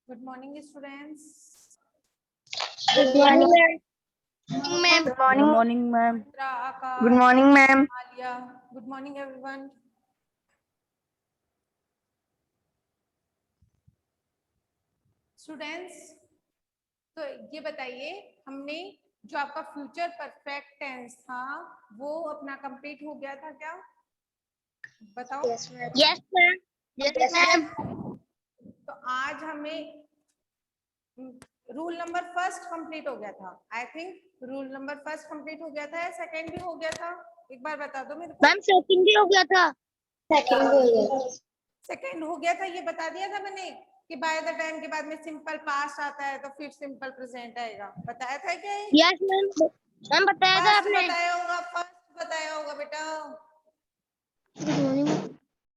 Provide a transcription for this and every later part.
Good morning, students. Good morning, ma'am. Good morning, ma'am. Mitra, Akash, Good morning, ma'am. Alia. Good morning, everyone. Students, तो ये बताइए, हमने जो आपका future perfect tense था वो अपना कंप्लीट हो गया था क्या? बताओ। Yes, ma'am. Yes, ma'am. Yes, ma'am. तो आज हमें रूल नंबर फर्स्ट कंप्लीट हो गया था। I think rule number first complete हो गया था या सेकंड भी हो गया था? एक बार बता दो मेरे को। मैम सेकंड भी हो गया था। सेकंड हो गया था, ये बता दिया था मैंने कि बाय द टाइम के बाद में सिंपल पास्ट आता है तो फिर सिंपल प्रेजेंट आएगा। बताया था क्या? Yes ma'am. मैम बताया था फर्स्ट आपने। बताया होगा, फर्स्ट बताया होगा बेटा। Good morning.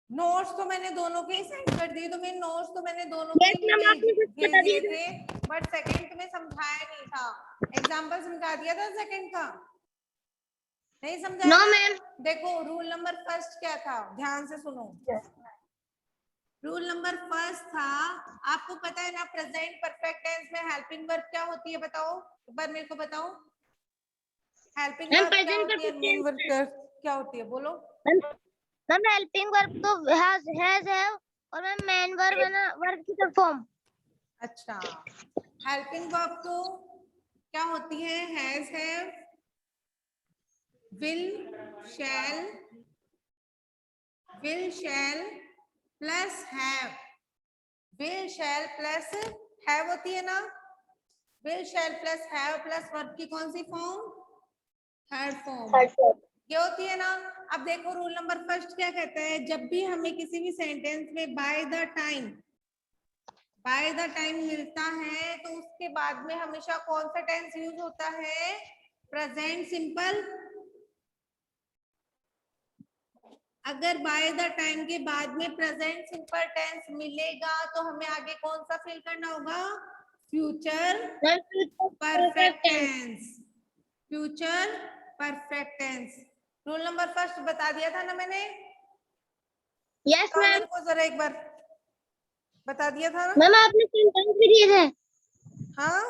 नोट्स तो मैंने दोनों के ही सेंड कर दिए, तुम्हें नोट्स तो मैंने दोनों के यस मैम, आपने कुछ भेज बता दिए दिया थे, बट सेकंड तुम्हें समझाया नहीं था। एग्जांपल समझा दिया था सेकंड का? नहीं समझाया नो था? मैम। देखो रूल नंबर फर्स्ट क्या था, ध्यान से सुनो। रूल नंबर फर्स्ट था, आपको पता है ना प्रेजेंट परफेक्ट टेंस में हेल्पिंग वर्ब क्या होती है? बताओ एक बार मेरे को बताओ। हेल्पिंग मैम वर्ब क्या प्रेजेंट होती है, परफेक्ट मेन टेंस वर्ब क्या होती है? बोलो। मैम हेल्पिंग वर्ब तो हैज है, और मैम मेन वर्ब है ना, वर्ब की फॉर्म। अच्छा, हेल्पिंग वर्ब तो क्या होती है? Has, have, will, shall, will shall plus have, will shall plus have होती है ना? Will shall plus have plus verb की कौन सी फॉर्म? Third form. ये होती है ना? अब देखो रूल नंबर फर्स्ट क्या कहता है, जब भी हमें किसी भी सेंटेंस में बाय द टाइम मिलता है तो उसके बाद में हमेशा कौन सा टेंस यूज होता है? Present simple. अगर बाय द टाइम के बाद में प्रेजेंट सिंपल टेंस मिलेगा तो हमें आगे कौन सा फिल करना होगा? Future perfect tense. Future perfect tense. Rule number first बता दिया था ना मैंने? यस बताओ मैम। मेरे को जरा एक बार, बता दिया था ना? मैम आपने सेंटेंस भी दिए थे। हाँ,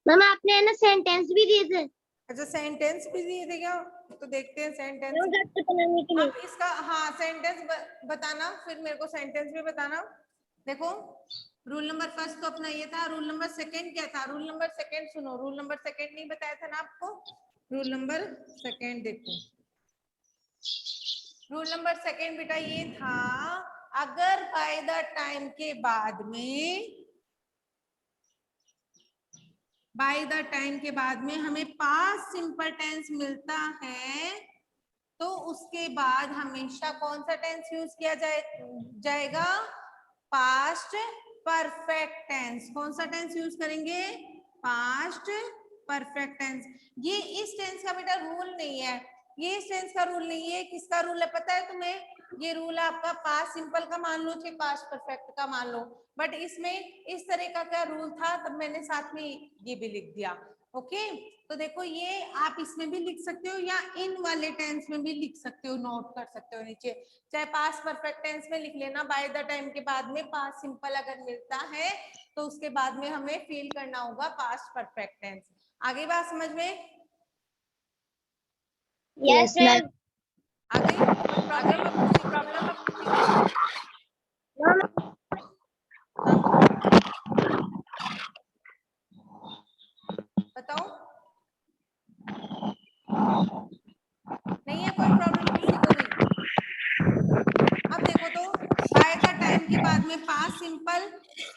मैम आपने है ना सेंटेंस भी दिए थे। अच्छा सेंटेंस भी दिए थे क्या? तो देखते हैं सेंटेंस। मैम घर पे बनाने के लिए। अब इसका हाँ सेंटेंस बताना, फिर मेरे को सेंटेंस भी बताना। देखो रूल नंबर फर्स्ट तो अपना ये था, रूल नंबर सेकंड क्या था? रूल नंबर सेकंड सुनो, रूल नंबर सेकंड नहीं बताया था ना आपको? रूल नंबर सेकंड देखो, रूल नंबर सेकंड बेटा ये था, अगर बाय द टाइम के बाद में, बाय द टाइम के बाद में हमें पास्ट सिंपल टेंस मिलता है तो उसके बाद हमेशा कौन सा टेंस यूज किया जाएगा? Past perfect tense. कौन सा टेंस यूज करेंगे? Past perfect tense. ये इस टेंस का बेटा रूल नहीं है, ये इस टेंस का रूल नहीं है। किसका रूल है पता है तुम्हें? ये रूल है आपका पास्ट सिंपल का मान लो, चाहे पास्ट परफेक्ट का मान लो, बट इसमें इस तरह का क्या रूल था तब मैंने साथ में ये भी लिख दिया। ओके, तो देखो ये आप इसमें भी लिख सकते हो या इन वाले टेंस में भी लिख सकते हो, नोट कर सकते हो नीचे। चाहे पास्ट परफेक्ट टेंस में लिख लेना, बाय द टाइम के बाद में पास्ट सिंपल अगर मिलता है तो उसके बाद में हमें फील करना होगा पास्ट परफेक्ट टेंस। आगे बात समझ में? Yes ma'am. आगे कोई प्रॉब्लम है? कोई प्रॉब्लम? हाँ बताओ, नहीं है कोई प्रॉब्लम किसी को भी? अब देखो तो बाय द टाइम के बाद में पास्ट सिंपल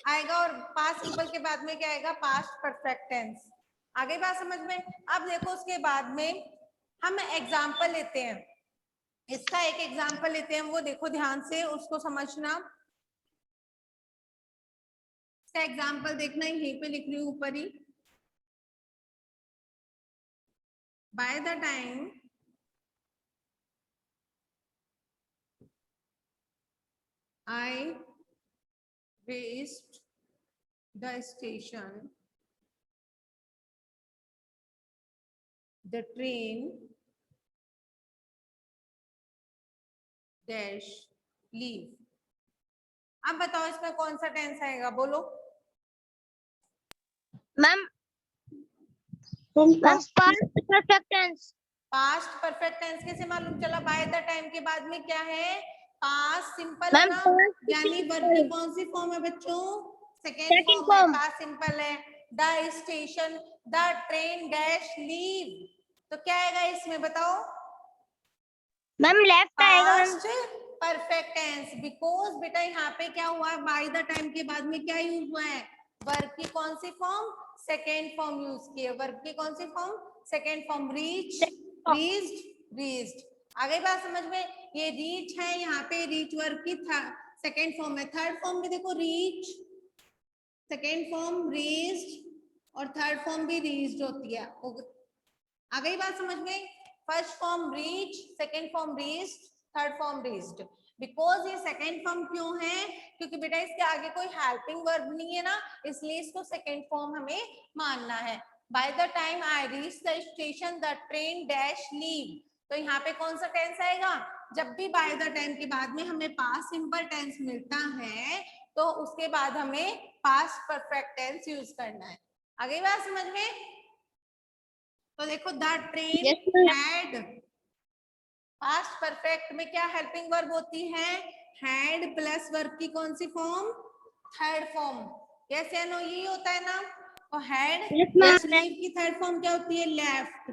आएगा और पास्ट सिंपल के बाद में क्या आएगा? Past perfect tense. आगे बात समझ में? अब देखो उसके बाद में हम एग्जाम्पल लेते हैं, इसका एक एग्जाम्पल लेते हैं, वो देखो ध्यान से उसको समझना। इसका एग्जाम्पल देखना, यहीं पे लिख रही हूँ ऊपर ही। By the time I reached the station, the train dash leave. अब बताओ इसमें कौन सा टेंस आएगा, बोलो। Ma'am past perfect tense. Past perfect tense कैसे मालूम चला? बाय द टाइम के बाद में क्या है? पास्ट सिंपल है मैम ना, यानी वर्ब की कौन सी फॉर्म है बच्चों? सेकेंड सेकंड फॉर्म है, फॉर्म। पास्ट सिंपल है। The station, the train dash leave, तो क्या आएगा इसमें बताओ? मैम लेफ्ट आएगा ma'am. Past perfect tense, because बेटा यहाँ पे क्या हुआ है, बाय द टाइम के बाद में क्या यूज हुआ है? वर्ब की कौन सी फॉर्म? सेकेंड फॉर्म यूज की है। वर्ब की कौन सी form? Second form. Reach, reached, reached. आ गई बात समझ में? ये रीच है, यहाँ पे रीच वर्ब की सेकेंड फॉर्म है। थर्ड फॉर्म में देखो रीच, सेकेंड फॉर्म रीच्ड, और थर्ड फॉर्म भी रीच्ड होती है। आ गई बात समझ में? First form reach, second form reached, third form reached. Because ये सेकेंड फॉर्म क्यों है? क्योंकि बेटा इसके आगे कोई हेल्पिंग वर्ब नहीं है ना, इसलिए इसको सेकेंड फॉर्म हमें मानना है। Bye the time I reach the station the train dash leave, तो यहाँ पे कौन सा टेंस आएगा? जब भी बाय द टाइम के बाद में हमें पास्ट सिंपल टेंस मिलता है तो उसके बाद हमें पास्ट परफेक्ट टेंस यूज करना है। आ गई बात समझ में? तो देखो the train had, past perfect में क्या हेल्पिंग वर्ब होती है? हैड प्लस वर्ब की कौन सी फॉर्म? Third form. यस या नो, यही होता है ना? और हैड प्लस लीव की थर्ड फॉर्म क्या होती है? लेफ्ट।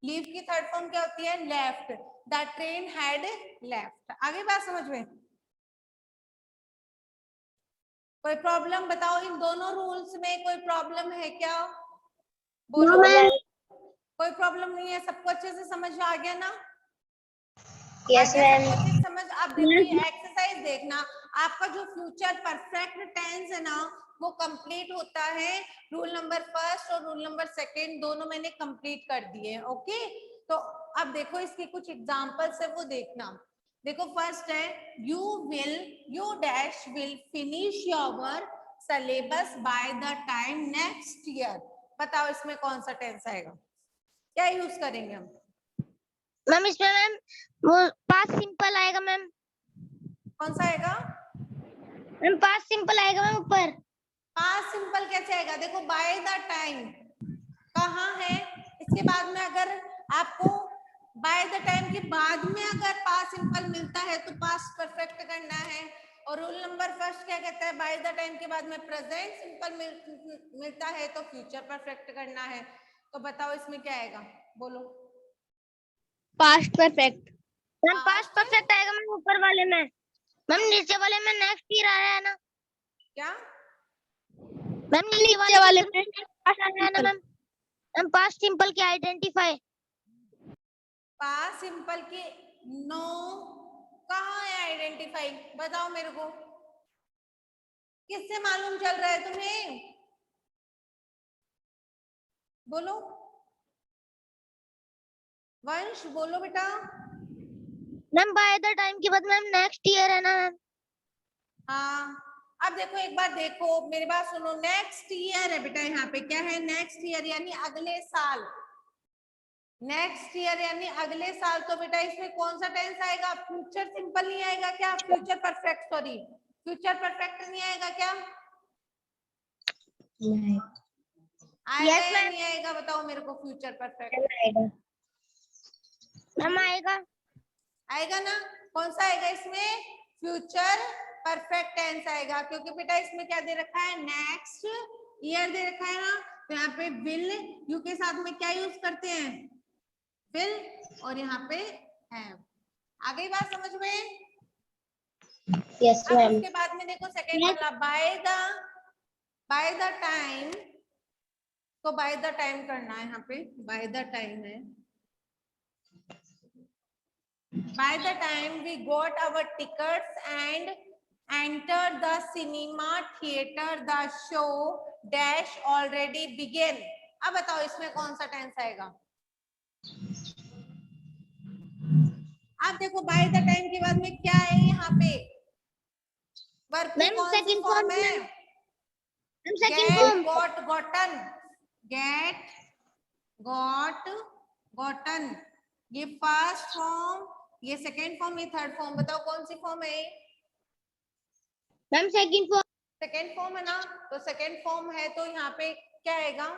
लीव की थर्ड फॉर्म क्या होती है? Left. The train had left. आगे बात समझ में? कोई प्रॉब्लम बताओ, इन दोनों रूल्स में कोई प्रॉब्लम है क्या? बोलो। कोई प्रॉब्लम नहीं है, सबको अच्छे से समझ आ गया ना? Yes ma'am. सबको अच्छे से समझ। आप देखो ये एक्सरसाइज देखना, आपका जो फ्यूचर परफेक्ट टेंस है ना वो कंप्लीट होता है। रूल नंबर फर्स्ट और रूल नंबर सेकंड दोनों मैंने कंप्लीट कर दिए। ओके, तो अब देखो इसके कुछ एग्जांपल्स है वो देखना। देखो फर्स्ट है, you dash will finish your syllabus bye the time next year. बताओ इसमें कौन सा टेंस आएगा, क्या यूज करेंगे हम? मैम इसमें मैम वो पास्ट सिंपल आएगा मैम। कौन सा आएगा? मैम पास्ट सिंपल आएगा मैम ऊपर। पास्ट सिंपल कैसे आएगा? देखो बाय द टाइम कहाँ है, इसके बाद में अगर आपको बाय द टाइम के बाद में अगर पास्ट सिंपल मिलता है तो पास्ट परफेक्ट करना है। और रूल नंबर फर्स्ट क्या कहता है? बाय द टाइम के बाद में प्रेजेंट सिंपल मिलता है तो फ्यूचर परफेक्ट करना है। तो बताओ इसमें क्या आएगा, बोलो। Past perfect. Ma'am past past perfect आएगा मैम ऊपर वाले में। मैम नीचे वाले में नेक्स्ट ईयर आ रहा है ना? क्या? मैम नीचे वाले में पास्ट आ रहा है ना मैम? मैम पास्ट सिंपल की आइडेंटिफाई। पास्ट सिंपल के नो, कहाँ है आइडेंटिफाई? बताओ मेरे को, किससे मालूम चल रहा है तुम्हें? बोलो वंश, बोलो बेटा। मैम बाय द टाइम के बाद मैम नेक्स्ट ईयर है ना मैम? हाँ, अब देखो एक बार देखो मेरी बात सुनो, नेक्स्ट ईयर है बेटा, यहाँ पे क्या है? नेक्स्ट ईयर यानी अगले साल। नेक्स्ट ईयर यानी अगले साल, तो बेटा इसमें कौन सा टेंस आएगा? फ्यूचर सिंपल नहीं आएगा क्या? Future perfect, sorry future perfect नहीं आएगा क्या? आएगा यस या मैम। नहीं आएगा बताओ मेरे को? फ्यूचर परफेक्ट मैम आएगा। आएगा ना? कौन सा आएगा इसमें? फ्यूचर परफेक्ट टेंस आएगा, क्योंकि बेटा इसमें क्या दे रखा है? नेक्स्ट ईयर दे रखा है ना। तो यहाँ पे विल यू के साथ में क्या यूज करते हैं? विल, और यहाँ पे हैव। आ गई बात समझ में? यस अब मैम। उसके बाद में देखो सेकेंड वाला, बाय द टाइम, तो बाय द टाइम करना है यहाँ पे, बाय द टाइम है। By the time we got our tickets and entered the cinema theater, the show dash already began. अब बताओ इसमें कौन सा टेंस आएगा? अब देखो बाय द टाइम के बाद में क्या है यहाँ पे? वर्ब की मैम कौन सी सेकंड फॉर्म फॉर्म है? Ma'am second get, form. Got, gotten. Get, got, gotten. ये फर्स्ट फॉर्म, ये सेकेंड फॉर्म, ये थर्ड फॉर्म। बताओ कौन सी फॉर्म है? Ma'am second form. Second form है ना, तो सेकेंड फॉर्म है तो यहाँ पे क्या आएगा?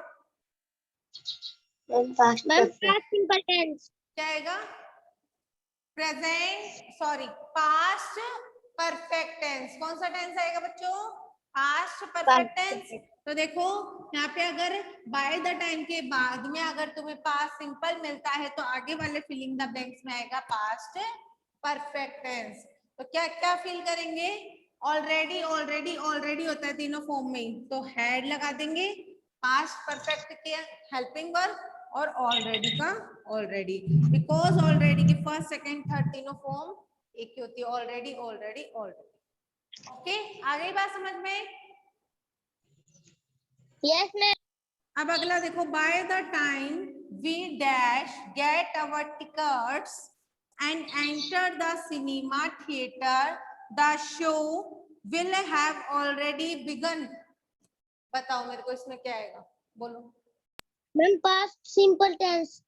Ma'am past ma'am perfect. Past simple tense. क्या आएगा? Present sorry past perfect tense. कौन सा टेंस आएगा बच्चों? Past perfect tense. तो देखो यहाँ पे अगर बाय द टाइम के बाद में अगर तुम्हें पास्ट सिंपल मिलता है तो आगे वाले फिलिंग द ब्लैंक्स में आएगा पास्ट परफेक्ट टेंस। तो क्या क्या फिल करेंगे? ऑलरेडी ऑलरेडी ऑलरेडी होता है तीनों फॉर्म में ही, तो हैड लगा देंगे, पास्ट परफेक्ट के हेल्पिंग वर्ब और ऑलरेडी का ऑलरेडी, बिकॉज ऑलरेडी के फर्स्ट सेकंड थर्ड तीनों फॉर्म एक ही होती है, ऑलरेडी ऑलरेडी ऑलरेडी। ओके, आ गई बात समझ में? Yes ma'am. अब अगला देखो, by the time we dash get our tickets and enter the cinema theatre the show will have already began. बताओ मेरे को इसमें क्या आएगा, बोलो। Ma'am past simple tense.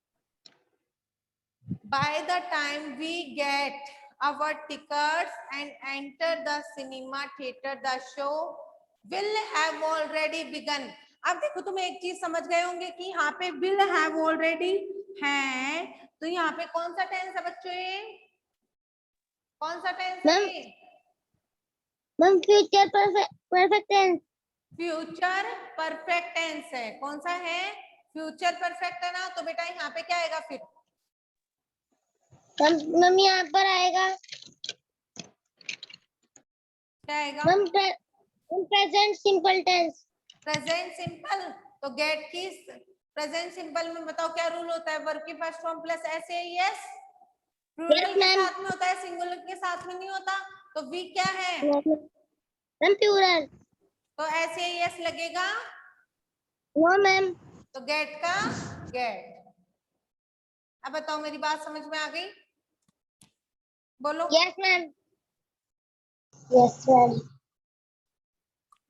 By the time we get our tickets and enter the cinema theater, the show will have already begun. अब देखो तुम एक चीज समझ गए होंगे कि यहाँ पे will have already है, तो यहाँ पे कौन सा टेंस है बच्चों? ये कौन सा टेंस है? ये ma'am future perfect tense. Future perfect tense है। कौन सा है? फ्यूचर परफेक्ट है ना, तो बेटा यहाँ पे क्या आएगा फिर? मैम यहाँ पर आएगा, क्या आएगा? Ma'am present simple tense. Present simple. तो गेट की प्रेजेंट सिंपल में बताओ क्या रूल होता है? वर्ब की फर्स्ट फॉर्म प्लस ऐसे यस, प्लूरल के साथ में होता है, सिंगुलर के साथ में नहीं होता। तो वी क्या है? Ma'am plural. तो ऐसे यस लगेगा। No ma'am. तो गेट का गेट। अब बताओ मेरी बात समझ में आ गई? बोलो। Yes ma'am. Yes ma'am.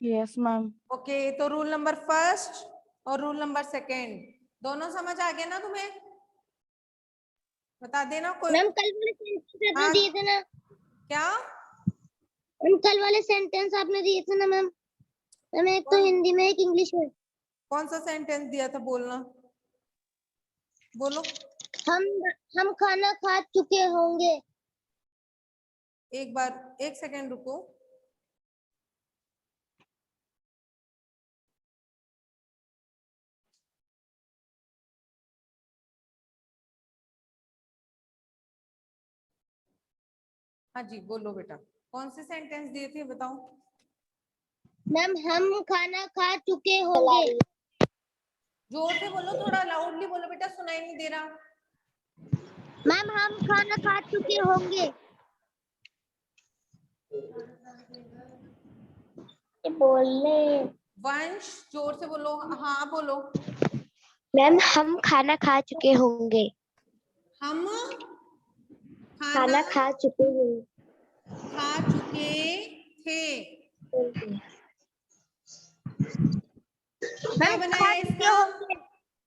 Yes ma'am. Okay, तो रूल नंबर फर्स्ट और रूल नंबर सेकेंड दोनों समझ आ गया ना तुम्हें? बता देना कोई। मैम कल वाले सेंटेंस आपने हाँ। दिए थे ना? क्या? मैम कल वाले सेंटेंस आपने दिए थे ना मैम? मैम एक तो हिंदी में एक इंग्लिश में। कौन सा सेंटेंस दिया था? बोलना, बोलो। हम खाना खा चुके होंगे। एक बार, एक सेकेंड रुको। हाँ जी बोलो बेटा, कौन से सेंटेंस दिए थे बताओ? मैम हम खाना खा चुके होंगे। जोर से बोलो, थोड़ा लाउडली बोलो बेटा, सुनाई नहीं दे रहा। मैम हम खाना खा चुके होंगे। बोलने। वंश जोर से बोलो, हाँ बोलो। मैम हम खाना खा चुके होंगे। हम खाना खा चुके होंगे। खा चुके थे। क्या बनाया इसका?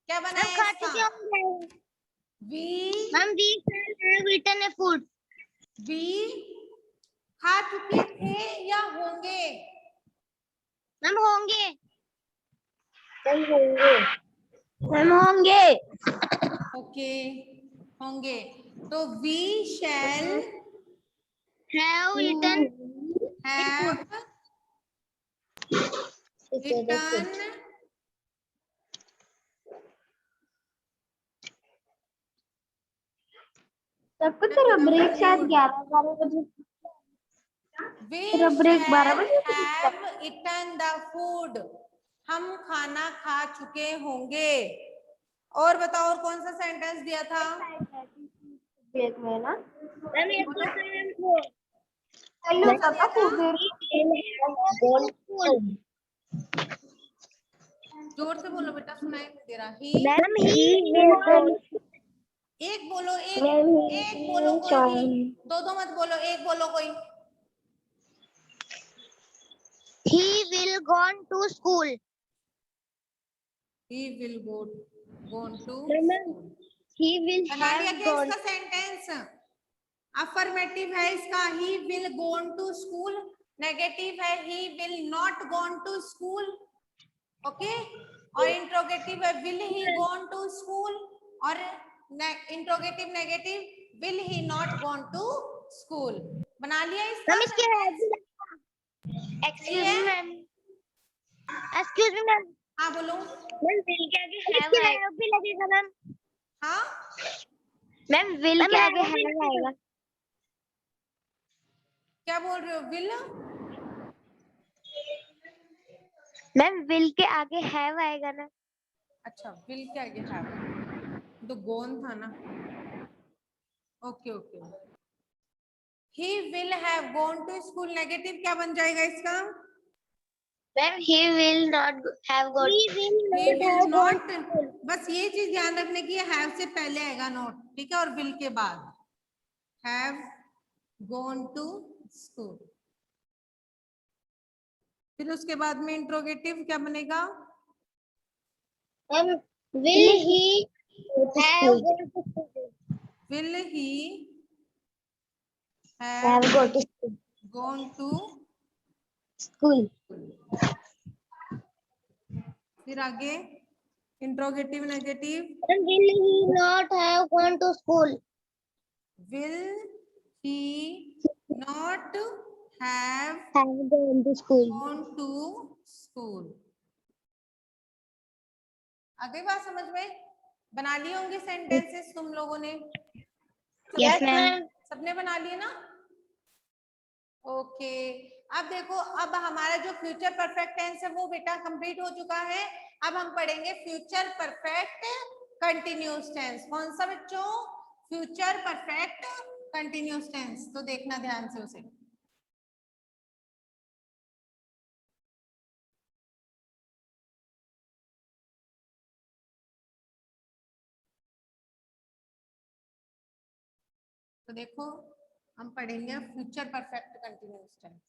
क्या बनाया खा इसका? चुके होंगे। We ma'am we have eaten a food. We खा चुके थे या होंगे? मैम होंगे। मैम होंगे। मैम होंगे। ओके, होंगे। तो we shall have eaten have eaten सबको तेरा ब्रेक शायद 11-12 बजे। we तेरा ब्रेक 12 shall बजे। have eaten the food। हम खाना खा चुके होंगे। और बताओ, और कौन सा सेंटेंस दिया था? ब्रेक में ना। मैम एक बोलो। वो कौन सा दिया था? जोर से बोलो बेटा, सुनाई नहीं दे रहा। ही मैम ही एक बोलो, एक बोलो कोई भी, दो मत बोलो, एक बोलो कोई। he will gone to school। He will go to school। he will बना लिया have क्या gone। इसका सेंटेंस? अफर्मेटिव है इसका। He will gone to school. Negative है he will not gone to school, okay. और इंट्रोगेटिव है will he gone to school, और interrogative negative will he not gone to school. बना लिया इसका मैम इसके sentence? एक्सक्यूज है? Me ma'am, excuse me ma'am, हाँ बोलो। मैम विल के आगे हैव इसके आएगा। हैव भी लगेगा मैम। हाँ मैम विल मैम के आगे have भी हैव लगेगा। आएगा। क्या बोल रहे हो? विल मैम विल के आगे हैव आएगा ना। अच्छा विल के आगे हैव तो गोन था ना। Okay okay. He will have gone to school, negative क्या बन जाएगा इसका? Ma'am he will not have got. He will he not will have gone not, to school. बस ये चीज ध्यान रखने की हैव से पहले आएगा नॉट, ठीक है, और विल के बाद हैव गॉन टू स्कूल। फिर उसके बाद में इंट्रोगेटिव क्या बनेगा? Will he have gone to school? Will he Have have gone to school. Gone to School. School. फिर आगे interrogative negative, And will he not have gone to school? will he not have Have gone to school. gone to school? आ गई बात समझ में? बना लिए होंगे sentences तुम लोगों ने? Yes ma'am. सबने बना लिए ना? ओके। अब देखो, अब हमारा जो फ्यूचर परफेक्ट टेंस है वो बेटा कंप्लीट हो चुका है। अब हम पढ़ेंगे फ्यूचर परफेक्ट कंटिन्यूअस टेंस। कौन सा बच्चों? Future perfect continuous tense. तो देखना ध्यान से उसे। तो देखो हम पढ़ेंगे फ्यूचर परफेक्ट कंटिन्यूअस टेंस।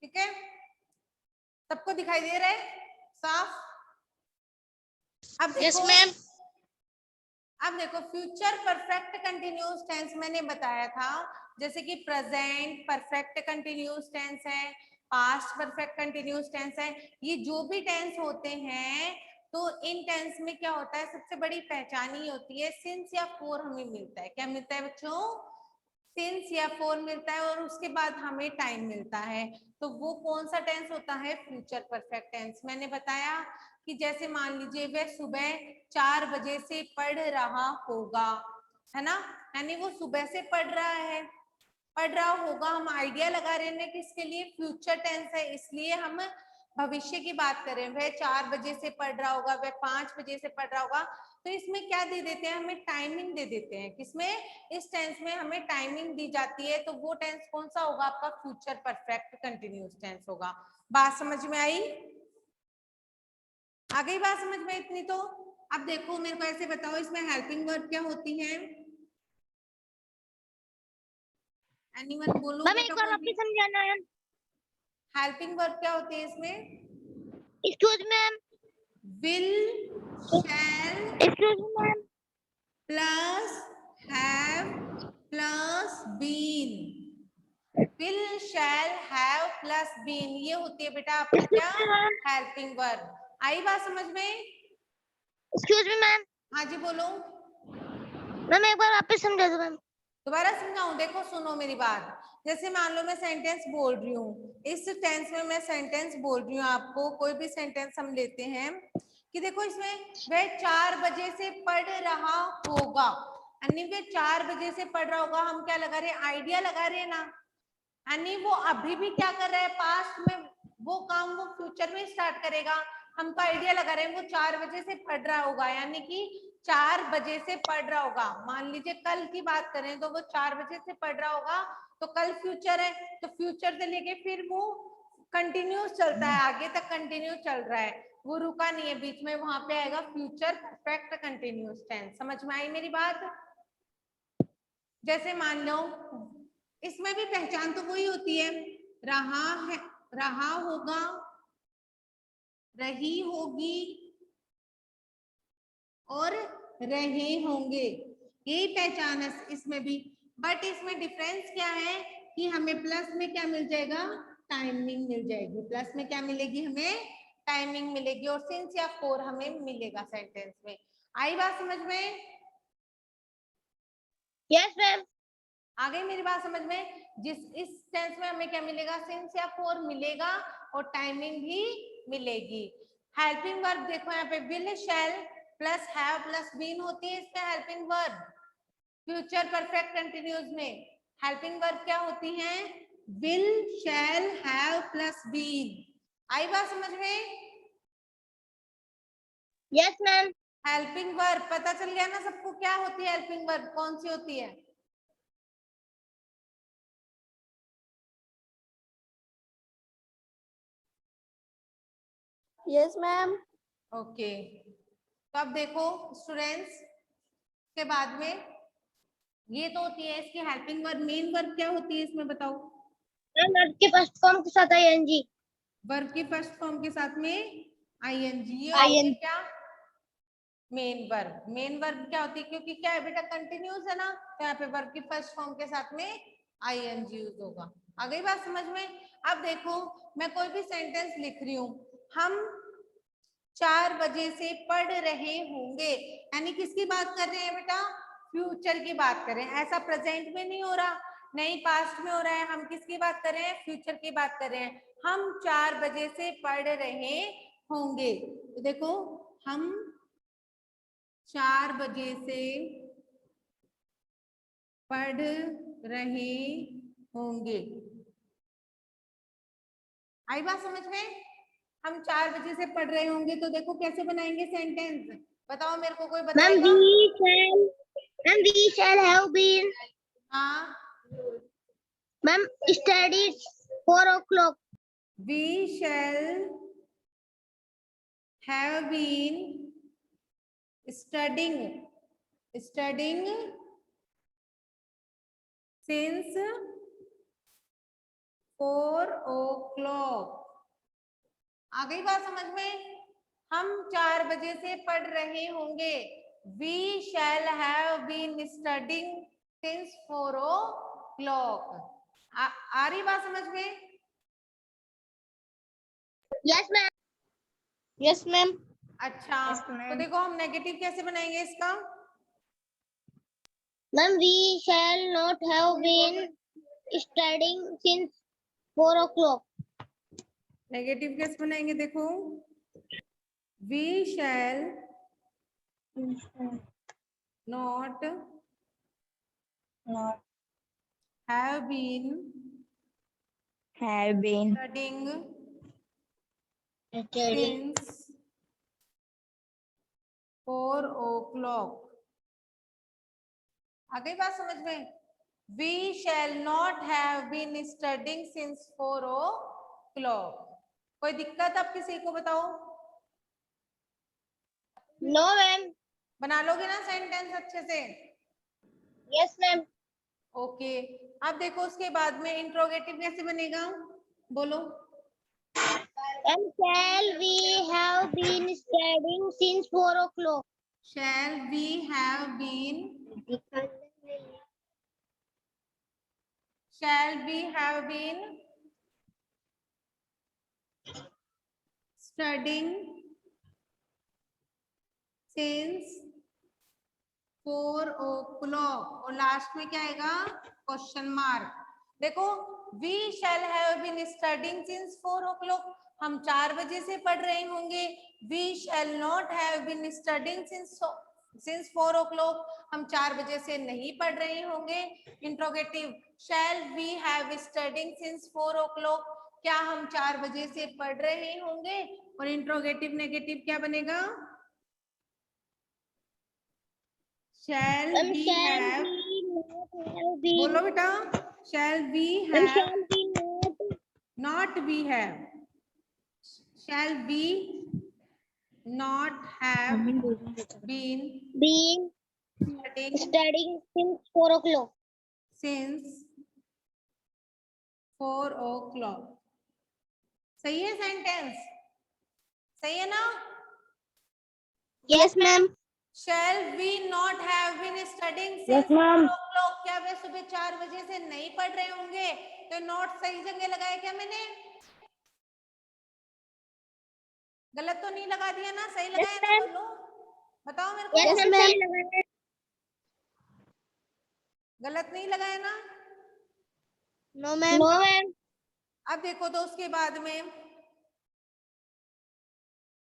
ठीक है, सबको दिखाई दे रहा है साफ? अब देखो, Yes, ma'am. अब देखो फ्यूचर परफेक्ट कंटिन्यूअस टेंस मैंने बताया था, जैसे कि प्रेजेंट परफेक्ट कंटिन्यूअस टेंस है, पास्ट परफेक्ट कंटिन्यूअस टेंस है। ये जो भी टेंस होते हैं तो इन टेंस में क्या होता है, सबसे बड़ी पहचान ही होती है सिंस या फोर हमें मिलता है। क्या मिलता है बच्चों? सिंस या फोर मिलता है, और उसके बाद हमें टाइम मिलता है। तो वो कौन सा टेंस होता है? Future perfect tense. मैंने बताया कि जैसे मान लीजिए वह सुबह 4 बजे से पढ़ रहा होगा, है ना, यानी वो सुबह से पढ़ रहा है, पढ़ रहा होगा। हम आइडिया लगा रहे हैं कि इसके लिए फ्यूचर टेंस है, इसलिए हम भविष्य की बात करें। वह 4 बजे से पढ़ रहा होगा, वह 5 बजे से पढ़ रहा होगा। तो इसमें क्या दे देते हैं? हमें टाइमिंग दे देते हैं। किसमें? इस टेंस में हमें टाइमिंग दी जाती है। तो वो टेंस कौन सा होगा? आपका फ्यूचर परफेक्ट कंटिन्यूअस टेंस होगा। बात समझ में आई? आ गई बात समझ में इतनी? तो अब देखो मेरे को ऐसे बताओ, इसमें हेल्पिंग वर्ब क्या होती है? एनीवन बोलो मैम एक बेटा बार कोई वापस भी। समझाना है। हेल्पिंग वर्ब क्या होती है इसमें? Excuse me, ma'am. Will, shall Excuse me, ma'am. Plus have plus been. Will, shall, have plus been, ये होती है बेटा आपकी क्या? Excuse me, ma'am. Helping verb. आई बात समझ में? Excuse me, ma'am. हाँ जी बोलो। मैम एक बार वापस समझा दो मैम। दोबारा समझाऊं? देखो सुनो मेरी बात। जैसे मान लो मैं सेंटेंस बोल रही हूँ, इस टेंस में मैं सेंटेंस बोल रही हूँ आपको, कोई भी सेंटेंस हम लेते हैं कि देखो इसमें वह 4 बजे से पढ़ रहा होगा, यानी वह 4 बजे से पढ़ रहा होगा। हम क्या लगा रहे हैं? आइडिया लगा रहे हैं ना, यानी वो अभी भी क्या कर रहा है? पास्ट में वो काम वो फ्यूचर में स्टार्ट करेगा। हम तो आइडिया लगा रहे हैं वो 4 बजे से पढ़ रहा होगा, यानी कि 4 बजे से पढ़ रहा होगा। मान लीजिए कल की बात करें तो वो 4 बजे से पढ़ रहा होगा, तो कल फ्यूचर है, तो फ्यूचर से लेके फिर वो कंटिन्यूस चलता है, आगे तक कंटिन्यू चल रहा है, वो रुका नहीं है बीच में। वहां पे आएगा फ्यूचर परफेक्ट कंटिन्यूअस टेंस। समझ में आई मेरी बात? जैसे मान लो इसमें भी पहचान तो वही होती है, रहा है, रहा होगा, रही होगी और रहे होंगे, यही पहचान है इसमें भी। बट इसमें डिफरेंस क्या है कि हमें प्लस में क्या मिल जाएगा, टाइमिंग मिल जाएगी। प्लस में क्या मिलेगी, हमें टाइमिंग मिलेगी, और सिंस या फॉर हमें मिलेगा सेंटेंस में। आई बात समझ में? Yes ma'am. आ गई मेरी बात समझ में? इस टेंस में हमें क्या मिलेगा, सिंस या फॉर मिलेगा और टाइमिंग भी मिलेगी। हेल्पिंग वर्ब देखो यहाँ पे will shall plus have plus been होती है इसमें helping verb. Future perfect continuous में हेल्पिंग वर्ब क्या होती है, will shall have plus been. आई बात समझ में? Yes ma'am. हेल्पिंग वर्ब पता चल गया ना सबको क्या होती है, हेल्पिंग वर्ब कौन सी होती है? Yes ma'am. ओके, तो अब देखो स्टूडेंट्स, के बाद में ये तो होती है इसकी हेल्पिंग वर्ब। मेन वर्ब क्या होती है इसमें बताओ? मैम वर्ब के फर्स्ट फॉर्म के साथ आईएनजी। वर्ब के फर्स्ट फॉर्म के साथ में आईएनजी, ये ING। होती है क्या, मेन वर्ब। मेन वर्ब क्या होती है, क्योंकि क्या है बेटा कंटिन्यूस है ना, तो यहाँ पे वर्ब की फर्स्ट फॉर्म के साथ में आईएनजी यूज होगा। आ गई बात समझ में? अब देखो मैं कोई भी सेंटेंस लिख रही हूँ, हम 4 बजे से पढ़ रहे होंगे, यानी किसकी बात कर रहे हैं बेटा, फ्यूचर की बात कर रहे हैं। ऐसा प्रेजेंट में नहीं हो रहा, नहीं पास्ट में हो रहा है, हम किसकी बात कर रहे हैं, फ्यूचर की बात कर रहे हैं। हम 4 बजे से पढ़ रहे होंगे, तो देखो हम 4 बजे से पढ़ रहे होंगे। आई बात समझ में? हम 4 बजे से पढ़ रहे होंगे, तो देखो कैसे बनाएंगे सेंटेंस, बताओ मेरे को, कोई मैम बताएगा? We shall have been. हाँ, ma'am studied 4 o'clock। we shall have been studying since 4 o'clock। आ गई बात समझ में? हम 4 बजे से पढ़ रहे होंगे, we shall have been studying since 4 o'clock। आ रही बात समझ में? Yes ma'am. Yes ma'am. अच्छा, Yes, तो ma'am। देखो हम नेगेटिव कैसे बनाएंगे इसका? Ma'am we shall not have been studying since 4 o'clock। Negative कैसे बनाएंगे देखो, we shall not have been studying since 4 o'clock। आ गई बात समझ में? We shall not have been studying since 4 o'clock। कोई दिक्कत अब किसी को बताओ? No ma'am. बना लोगे ना सेंटेंस अच्छे से? Yes ma'am. ओके, अब देखो उसके बाद में इंट्रोगेटिव कैसे बनेगा, बोलो। And shall we have been studying since 4 o'clock? Shall we have been studying since 4 o'clock, और लास्ट में क्या आएगा, क्वेश्चन मार्क। देखो we shall have been studying since 4 o'clock, हम 4 बजे से पढ़ रहे होंगे। we shall not have been studying since 4 o'clock, हम 4 बजे से नहीं पढ़ रहे होंगे। Interrogative shall we have studying since 4 o'clock, क्या हम 4 बजे से पढ़ रहे होंगे, और इंट्रोगेटिव नेगेटिव क्या बनेगा, shall Shall we we have, not have been? बोलो बेटा, shall we Shall have, we not? not we have, shall we not have been Been studying studying since 4 o'clock? since 4 o'clock। सही है sentence? सही है ना? Yes ma'am. Shall we not have been studying Yes, since ma'am. 4 o'clock? क्या वे सुबह 4 बजे से नहीं पढ़ रहे होंगे? तो नॉट सही जगह लगाया क्या मैंने? गलत तो नहीं लगा दिया ना? सही लगाया ना? बोलो, बताओ मेरे को। Yes ma'am. गलत नहीं लगाया ना? No ma'am. No ma'am. अब देखो तो उसके बाद में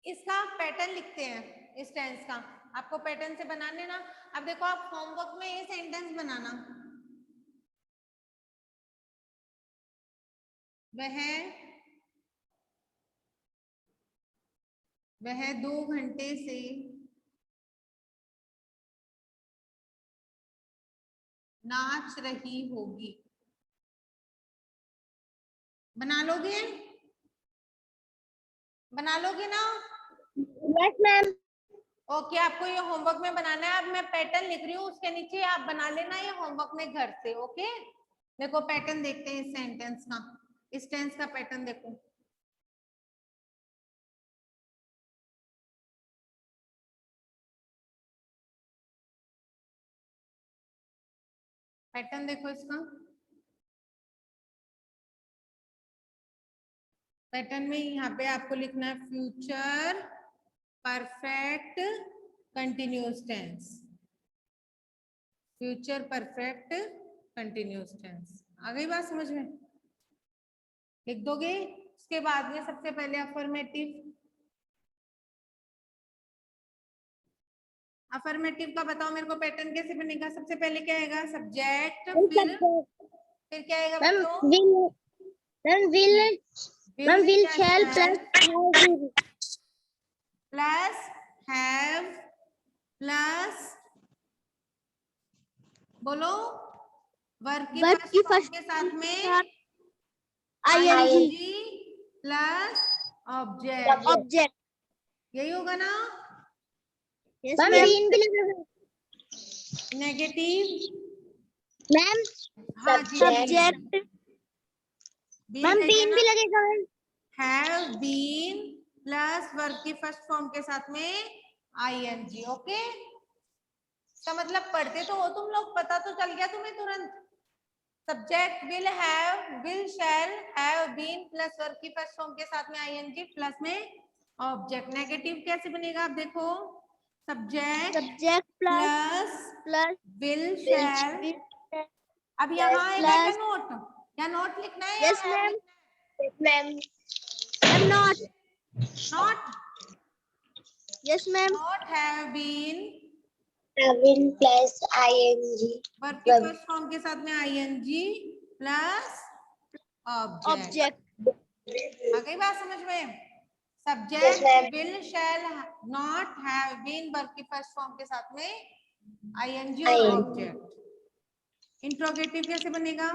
इसका पैटर्न लिखते हैं, इस टेंस का। आपको पैटर्न से बनाने ना। अब देखो आप होमवर्क में ये सेंटेंस बनाना। वह 2 घंटे से नाच रही होगी। बना लोगे? बना लोगे ना? Yes ma'am. ओके, आपको ये होमवर्क में बनाना है। अब मैं पैटर्न लिख रही हूँ, उसके नीचे आप बना लेना ये होमवर्क में घर से। ओके, देखो पैटर्न देखते हैं इस सेंटेंस का। इस टेंस का पैटर्न देखो। पैटर्न देखो इसका। पैटर्न में यहाँ पे आपको लिखना है future perfect continuous tense. Future perfect continuous tense. आ गई बात समझ में? लिख दोगे? उसके बाद में सबसे पहले अफर्मेटिव। अफर्मेटिव का बताओ मेरे को पैटर्न कैसे बनेगा? सबसे पहले क्या आएगा? सब्जेक्ट, फिर क्या आएगा बच्चों? Will shall plus have plus बोलो वर्ब की फर्स्ट फॉर्म के साथ में आईएनजी प्लस ऑब्जेक्ट। यही होगा ना? Yes ma'am. नेगेटिव मैम हाँ जी, सब्जेक्ट मैम बीन भी लगेगा। हैव बीन प्लस वर्ब की फर्स्ट फॉर्म के साथ में आईएनजी। ओके, इसका मतलब पढ़ते तो हो तुम लोग, पता तो चल गया तुम्हें तुरंत। Subject will have, will shall, have been plus verb की फर्स्ट फॉर्म के साथ में आईएनजी प्लस में ऑब्जेक्ट। नेगेटिव कैसे बनेगा? आप देखो, सब्जेक्ट प्लस विल शैल। अब यहाँ आएगा क्या नोट? या नोट लिखना है? Yes ma'am. Not yes ma'am. Not have been plus ING verb की फर्स्ट फॉर्म के साथ में आईएनजी प्लस ऑब्जेक्ट। आ गई बात समझ में? Subject will shall not have been verb की फर्स्ट फॉर्म के साथ में आईएनजी और ऑब्जेक्ट। इंट्रोगेटिव कैसे बनेगा?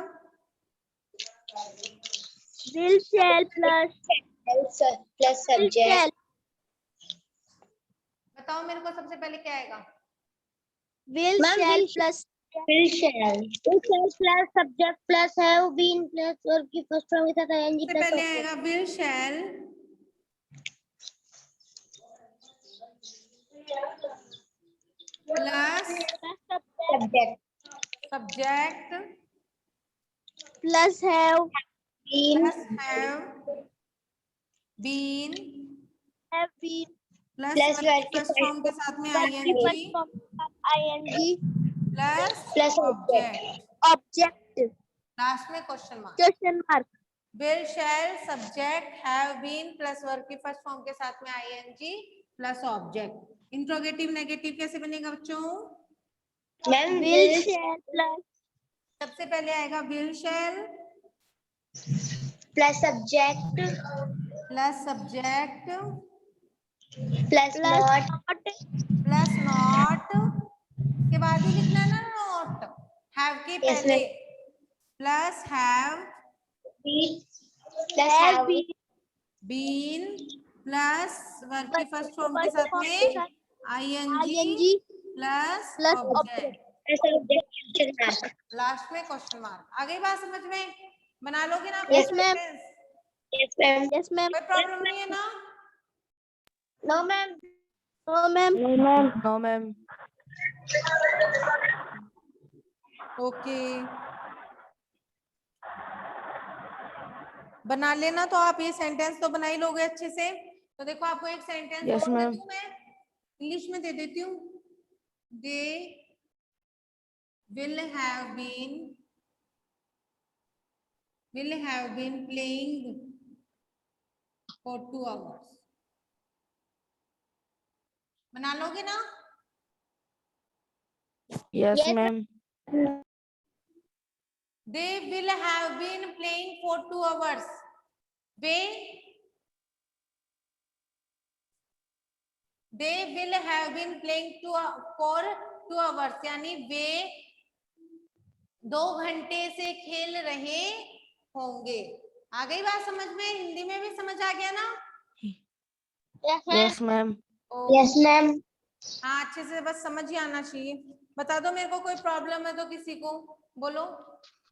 Will shall plus subject. बताओ मेरे को सबसे पहले क्या आएगा? Will shall plus subject plus have been plus verb की फर्स्ट फॉर्म के साथ आईएनजी सबसे प्लस पहले आएगा will shall plus subject plus have been been plus verb की फर्स्ट फॉर्म के साथ में आईएनजी प्लस ऑब्जेक्ट। लास्ट में question mark. Will shall subject have been plus verb की फर्स्ट फॉर्म के साथ में ING plus object. Interrogative negative कैसे बनेगा बच्चों? विल शैल प्लस सबसे पहले आएगा will shall plus subject plus not के बाद ही लिखना है ना नॉट, हैव के पहले plus have been plus verb की फर्स्ट फॉर्म के साथ में आईएनजी प्लस ऑब्जेक्ट। लास्ट में क्वेश्चन मार्क। आ गई बात समझ में? बना लोगे ना? Yes, ma'am. sentence? Yes, ma'am. Yes, ma'am. कोई प्रॉब्लम नहीं है ना? No, ma'am. No, ma'am. No, ma'am. No, ma'am. Okay, बना लेना। तो आप ये सेंटेंस तो बना ही लोगे अच्छे से। तो देखो आपको एक सेंटेंस Yes, और दे ma'am. दूं, मैं इंग्लिश में दे देती हूँ। दे will have been playing for 2 hours. बना लोगे ना? Yes, Yes, ma'am. They will have been playing for 2 hours. They will have been playing for 2 hours, यानी वे 2 घंटे से खेल रहे होंगे। आ गई बात समझ में? हिंदी में भी समझ आ गया ना? Yes, ma'am. Yes, ma'am. Yes, ma'am. हाँ, अच्छे से बस समझ ही आना चाहिए। बता दो मेरे को, कोई प्रॉब्लम है तो किसी को बोलो।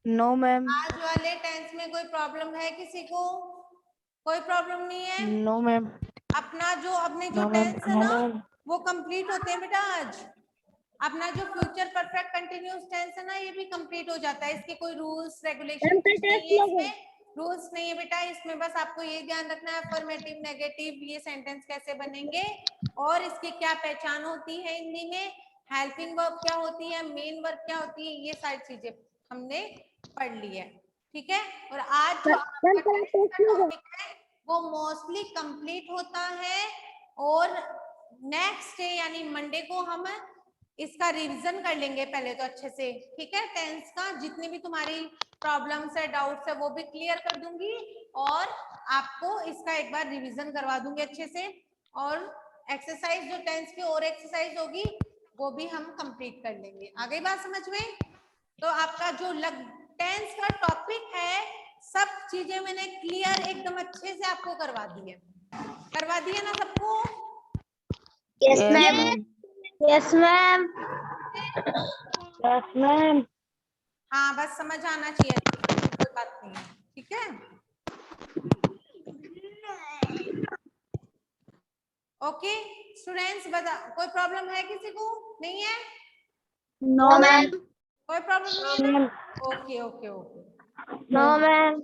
No, ma'am. आज वाले टेंस में कोई प्रॉब्लम है किसी को? कोई प्रॉब्लम नहीं है? No, ma'am. अपने जो No, ma'am. टेंस है ना वो कंप्लीट होते हैं बेटा आज। अपना जो फ्यूचर परफेक्ट कंटिन्यूअस टेंस है ना ये भी कंप्लीट हो जाता है। इसके कोई रूल्स रेगुलेशन नहीं है, इसमें रूल्स नहीं है बेटा। इसमें बस आपको ये ध्यान रखना है अफर्मेटिव, नेगेटिव ये सेंटेंस कैसे बनेंगे और इसकी क्या पहचान होती है हिंदी में, हेल्पिंग वर्ब क्या होती है, मेन वर्ब क्या होती है, ये सारी चीजें हमने पढ़ ली है। ठीक है, और आज जो टॉपिक है वो मोस्टली कंप्लीट होता है और नेक्स्ट डे यानी मंडे को हम इसका रिवीजन कर लेंगे पहले तो अच्छे से। ठीक है, टेंस का जितनी भी तुम्हारी प्रॉब्लम्स है, डाउट्स है वो भी क्लियर कर दूंगी और आपको इसका एक बार रिवीजन करवा दूंगी अच्छे से। और एक्सरसाइज जो टेंस की और एक्सरसाइज होगी वो भी हम कंप्लीट कर लेंगे। आ गई बात समझ में? तो आपका जो टेंस का टॉपिक है सब चीजें मैंने क्लियर एकदम अच्छे से आपको करवा दी है ना सबको? Yes, Yes, ma'am. ma'am. Yes, ma'am. Yes, ma'am. हाँ, बस समझ आना चाहिए, कोई बात नहीं है। ठीक है, ओके स्टूडेंट्स, बता कोई प्रॉब्लम है किसी को? नहीं है? No, ma'am. कोई प्रॉब्लम नहीं है? Okay okay okay. No, ma'am.